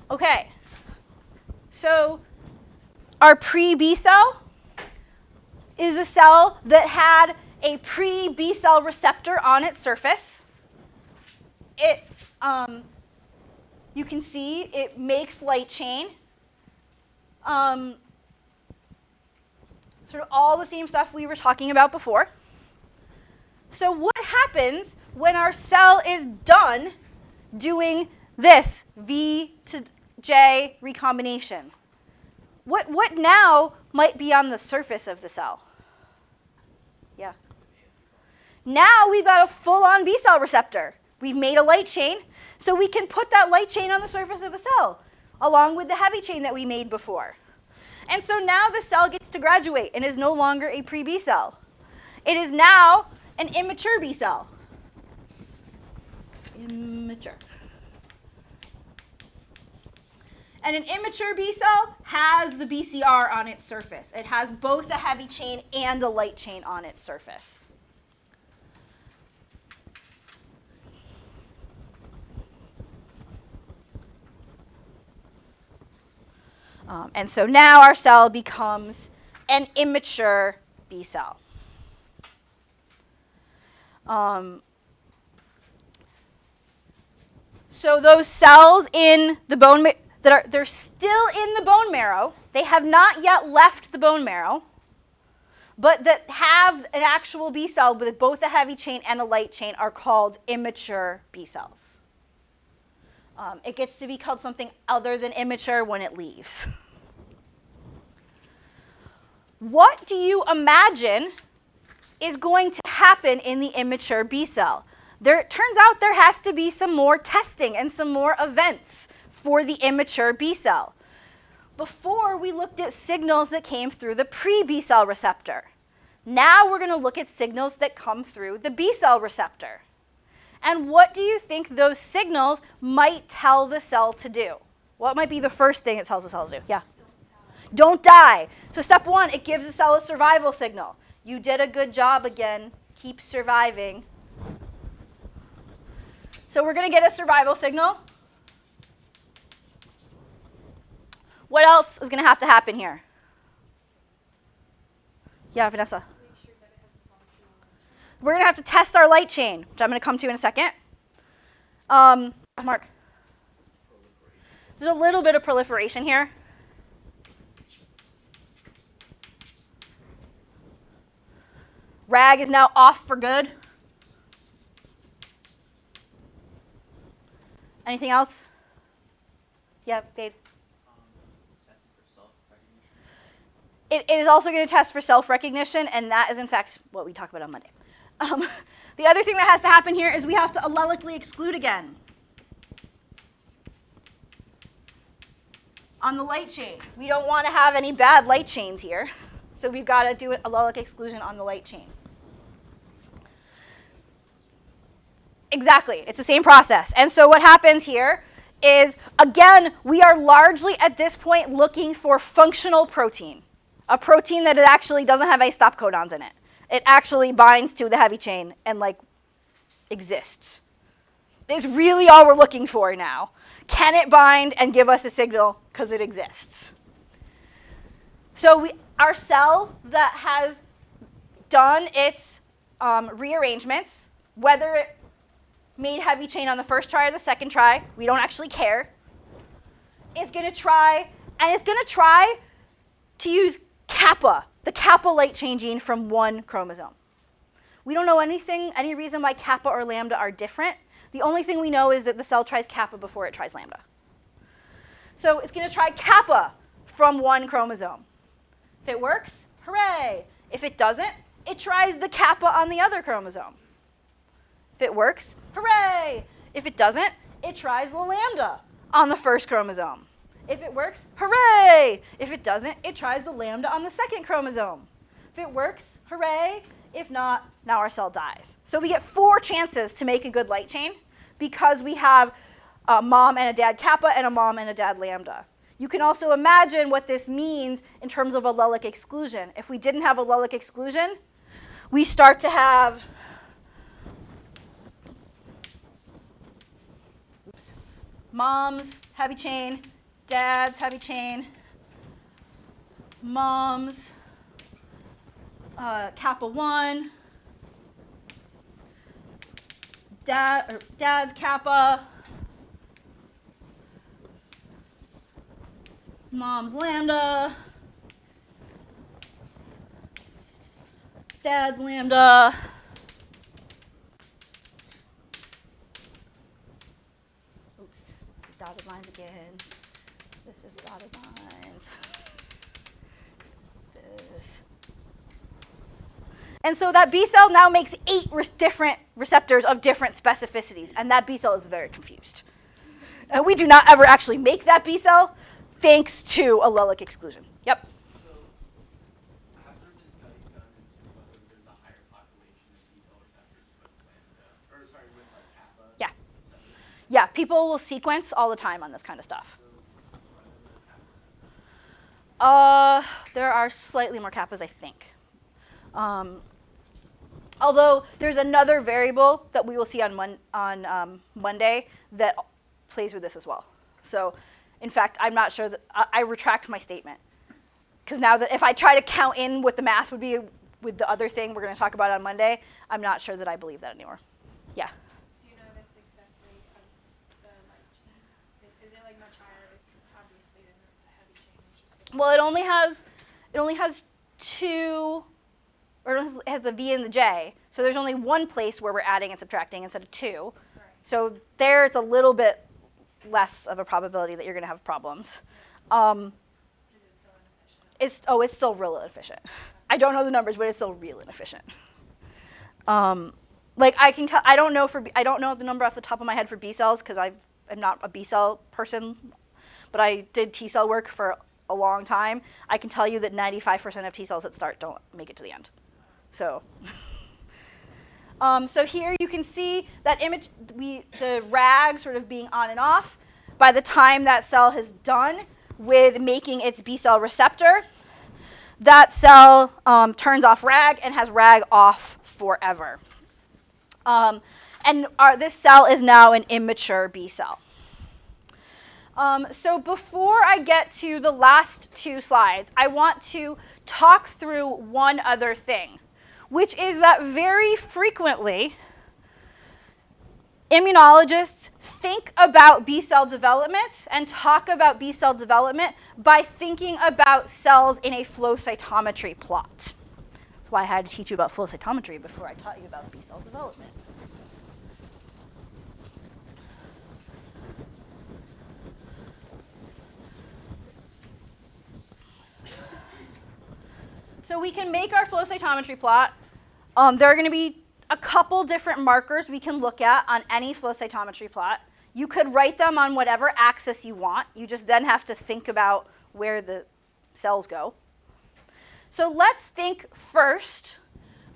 Okay, so our pre-B cell is a cell that had a pre-B cell receptor on its surface. It, you can see it makes light chain. Sort of all the same stuff we were talking about before. So what happens when our cell is done doing this V to J recombination? What now might be on the surface of the cell? Yeah. Now we've got a full-on B cell receptor. We've made a light chain, so we can put that light chain on the surface of the cell, along with the heavy chain that we made before. And so now the cell gets to graduate and is no longer a pre-B cell. It is now an immature B cell. Immature. And an immature B cell has the BCR on its surface. It has both a heavy chain and a light chain on its surface. And so now our cell becomes an immature B cell. So those cells in the bone they're still in the bone marrow. They have not yet left the bone marrow, but that have an actual B cell with both a heavy chain and a light chain are called immature B cells. It gets to be called something other than immature when it leaves. What do you imagine is going to happen in the immature B cell? It turns out there has to be some more testing and some more events for the immature B cell. Before, we looked at signals that came through the pre-B cell receptor. Now we're going to look at signals that come through the B cell receptor. And what do you think those signals might tell the cell to do? What might be the first thing it tells the cell to do? Yeah? Don't die. So step one, it gives the cell a survival signal. You did a good job again. Keep surviving. So we're going to get a survival signal. What else is going to happen here? Yeah, Vanessa. Make sure that it has a functional light chain. We're going to have to test our light chain, which I'm going to come to in a second. Mark. There's a little bit of proliferation here. Rag is now off for good. Anything else? Yeah, Dave. Testing for self-recognition. It is also going to test for self-recognition, and that is, in fact, what we talk about on Monday. The other thing that has to happen here is we have to allelically exclude again on the light chain. We don't want to have any bad light chains here, so we've got to do an allelic exclusion on the light chain. Exactly. It's the same process. And so what happens here is, again, we are largely at this point looking for functional protein, a protein that it actually doesn't have any stop codons in it. It actually binds to the heavy chain and, like, exists. Is really all we're looking for now. Can it bind and give us a signal because it exists? So our cell that has done its rearrangements, whether it made heavy chain on the first try or the second try, we don't actually care, is going to try, and it's going to try to use kappa, the kappa light chain gene from one chromosome. We don't know any reason why kappa or lambda are different. The only thing we know is that the cell tries kappa before it tries lambda. So it's going to try kappa from one chromosome. If it works, hooray. If it doesn't, it tries the kappa on the other chromosome. If it works, hooray. If it doesn't, it tries the lambda on the first chromosome. If it works, hooray. If it doesn't, it tries the lambda on the second chromosome. If it works, hooray. If not, now our cell dies. So we get 4 chances to make a good light chain because we have a mom and a dad kappa and a mom and a dad lambda. You can also imagine what this means in terms of allelic exclusion. If we didn't have allelic exclusion, we start to have mom's heavy chain, dad's heavy chain, mom's kappa 1, dad's kappa, mom's lambda, dad's lambda, oops, dotted lines again. This is dotted lines. This. And so that B cell now makes 8 different receptors of different specificities, and that B cell is very confused. And we do not ever actually make that B cell thanks to allelic exclusion. Yep? So, have there been studies done into whether there's a higher population of B cell receptors with lambda, or sorry, with like kappa? Yeah. Receptors? Yeah, people will sequence all the time on this kind of stuff. So, are there kappa? There are slightly more kappas, I think. Although there's another variable that we will see on Monday that plays with this as well. So In fact, I'm not sure that I retract my statement. Because now that if I try to count in what the math would be with the other thing we're going to talk about on Monday, I'm not sure that I believe that anymore. Yeah. Do you know the success rate of the light chain? Is it like much higher? It's obviously the heavy chain, which is Well, it only has two, or it has the V and the J. So there's only one place where we're adding and subtracting instead of two. right. So there it's a little bit less of a probability that you're going to have problems. Is it still inefficient? It's still real inefficient. I don't know the numbers, but it's still real inefficient. Like I can tell, I don't know the number off the top of my head for B cells because I'm not a B cell person, but I did T cell work for a long time. I can tell you that 95% of T cells that start don't make it to the end. So, so here you can see that the RAG sort of being on and off. By the time that cell has done with making its B cell receptor, that cell turns off RAG and has RAG off forever. This cell is now an immature B cell. So before I get to the last two slides, I want to talk through one other thing, which is that very frequently immunologists think about B cell development and talk about B cell development by thinking about cells in a flow cytometry plot. That's why I had to teach you about flow cytometry before I taught you about B cell development. So we can make our flow cytometry plot. There are going to be a couple different markers we can look at on any flow cytometry plot. You could write them on whatever axis you want. You just then have to think about where the cells go. So let's think first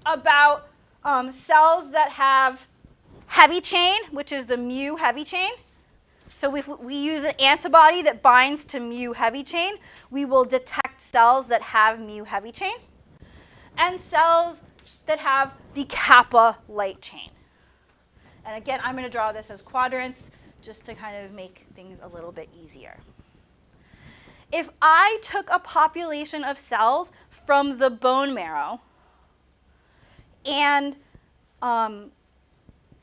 about cells that have heavy chain, which is the mu heavy chain. So if we use an antibody that binds to mu heavy chain, we will detect cells that have mu heavy chain and cells that have the kappa light chain. And again, I'm going to draw this as quadrants just to kind of make things a little bit easier. If I took a population of cells from the bone marrow and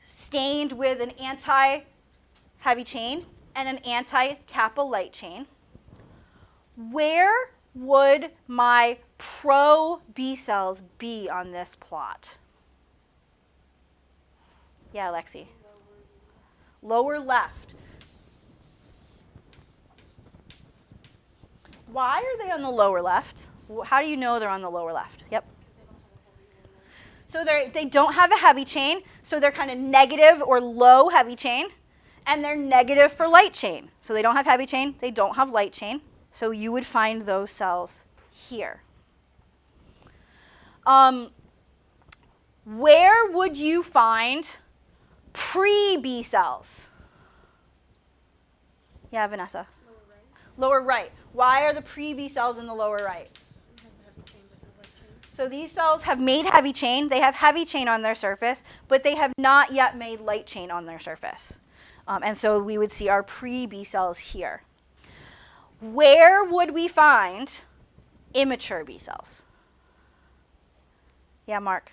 stained with an anti-heavy chain and an anti-kappa light chain, where would my pro-B cells be on this plot? Yeah, Alexi. Lower left. Why are they on the lower left? How do you know they're on the lower left? Yep. So they don't have a heavy chain, so they're kind of negative or low heavy chain, and they're negative for light chain. So they don't have heavy chain, they don't have light chain, so you would find those cells here. Where would you find pre-B cells? Yeah, Vanessa. Lower right. Lower right. Why are the pre-B cells in the lower right? It has a heavy chain with a light chain. So these cells have made heavy chain. They have heavy chain on their surface, but they have not yet made light chain on their surface. And so we would see our pre-B cells here. Where would we find immature B cells? Yeah, Mark.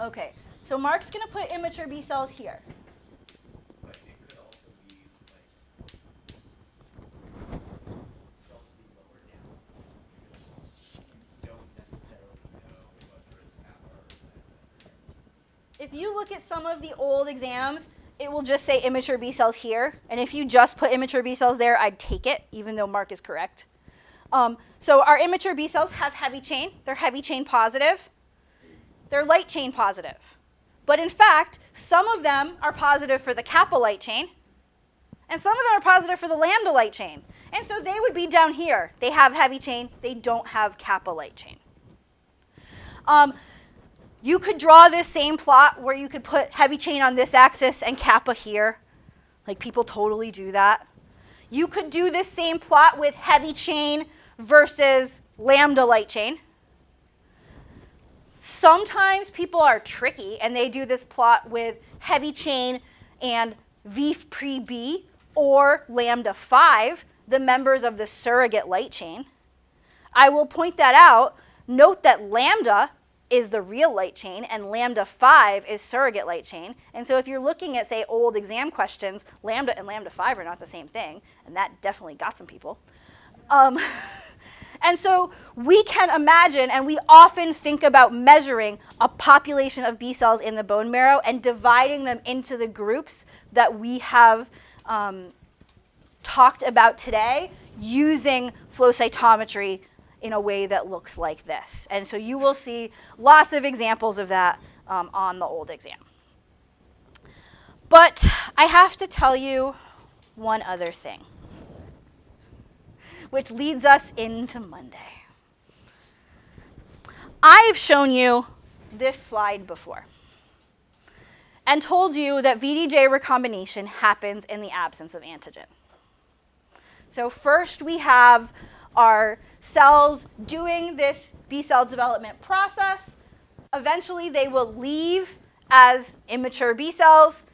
Okay, so Mark's going to put immature B cells here. But it could also be lower down. You don't necessarily know whether it's kappa or lambda. If you look at some of the old exams, it will just say immature B cells here. And if you just put immature B cells there, I'd take it, even though Mark is correct. So our immature B cells have heavy chain. They're heavy chain positive. They're light chain positive. But in fact, some of them are positive for the kappa light chain, and some of them are positive for the lambda light chain. And so they would be down here. They have heavy chain. They don't have kappa light chain. You could draw this same plot where you could put heavy chain on this axis and kappa here. Like, people totally do that. You could do this same plot with heavy chain versus lambda light chain. Sometimes people are tricky and they do this plot with heavy chain and V pre-B or lambda 5, the members of the surrogate light chain. I will point that out. Note that lambda is the real light chain and lambda 5 is surrogate light chain. And so if you're looking at, say, old exam questions, lambda and lambda 5 are not the same thing, and that definitely got some people. And so we can imagine, and we often think about measuring a population of B cells in the bone marrow and dividing them into the groups that we have talked about today using flow cytometry in a way that looks like this. And so you will see lots of examples of that on the old exam. But I have to tell you one other thing, which leads us into Monday. I've shown you this slide before and told you that VDJ recombination happens in the absence of antigen. So first we have our cells doing this B cell development process. Eventually they will leave as immature B cells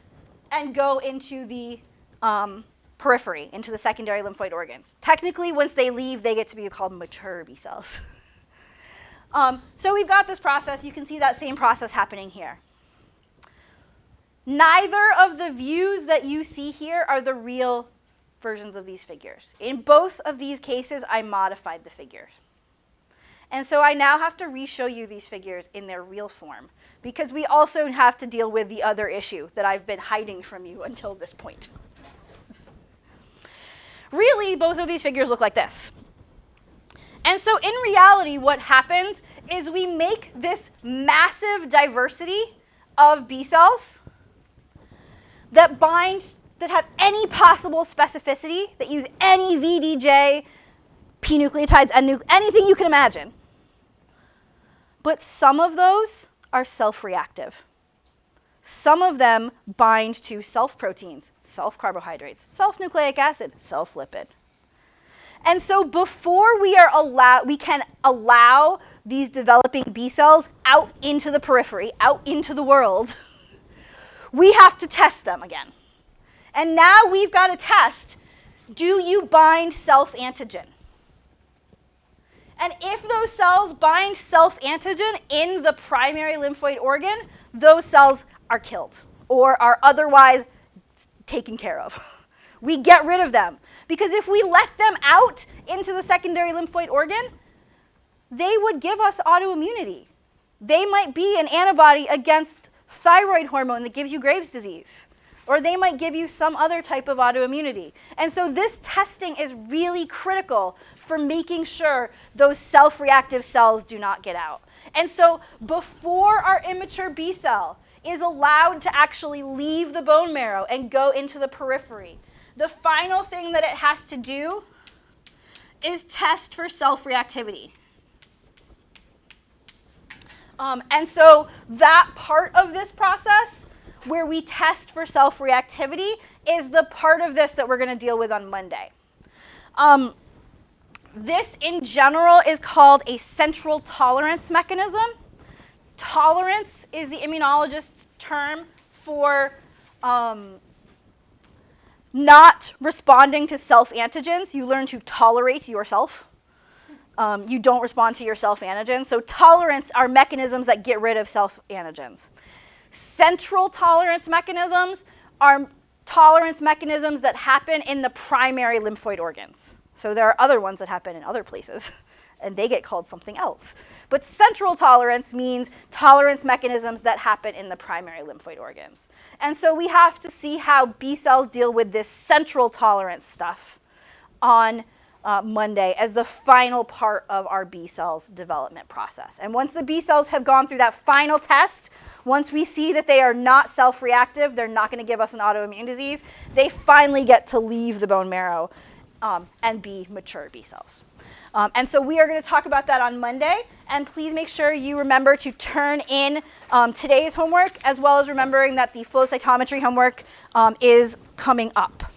and go into the periphery, into the secondary lymphoid organs. Technically, once they leave, they get to be called mature B cells. So we've got this process. You can see that same process happening here. Neither of the views that you see here are the real versions of these figures. In both of these cases, I modified the figures. And so I now have to re-show you these figures in their real form, because we also have to deal with the other issue that I've been hiding from you until this point. Really, both of these figures look like this. And so in reality, what happens is we make this massive diversity of B cells that bind, that have any possible specificity, that use any VDJ, P nucleotides, anything you can imagine. But some of those are self-reactive. Some of them bind to self-proteins, self-carbohydrates, self-nucleic acid, self-lipid. And so before we can allow these developing B cells out into the periphery, out into the world, we have to test them again. And now we've got to test, do you bind self-antigen? And if those cells bind self-antigen in the primary lymphoid organ, those cells are killed or are otherwise taken care of. We get rid of them. Because if we let them out into the secondary lymphoid organ, they would give us autoimmunity. They might be an antibody against thyroid hormone that gives you Graves' disease. Or they might give you some other type of autoimmunity. And so this testing is really critical for making sure those self-reactive cells do not get out. And so before our immature B cell is allowed to actually leave the bone marrow and go into the periphery, the final thing that it has to do is test for self-reactivity. And so that part of this process where we test for self-reactivity is the part of this that we're going to deal with on Monday. This, in general, is called a central tolerance mechanism. Tolerance is the immunologist's term for not responding to self-antigens. You learn to tolerate yourself. You don't respond to your self-antigens. So tolerance are mechanisms that get rid of self-antigens. Central tolerance mechanisms are tolerance mechanisms that happen in the primary lymphoid organs. So there are other ones that happen in other places, and they get called something else. But central tolerance means tolerance mechanisms that happen in the primary lymphoid organs. And so we have to see how B cells deal with this central tolerance stuff on Monday as the final part of our B cells development process. And once the B cells have gone through that final test, once we see that they are not self-reactive, they're not going to give us an autoimmune disease, they finally get to leave the bone marrow and be mature B cells. And so we are going to talk about that on Monday. And please make sure you remember to turn in today's homework, as well as remembering that the flow cytometry homework is coming up.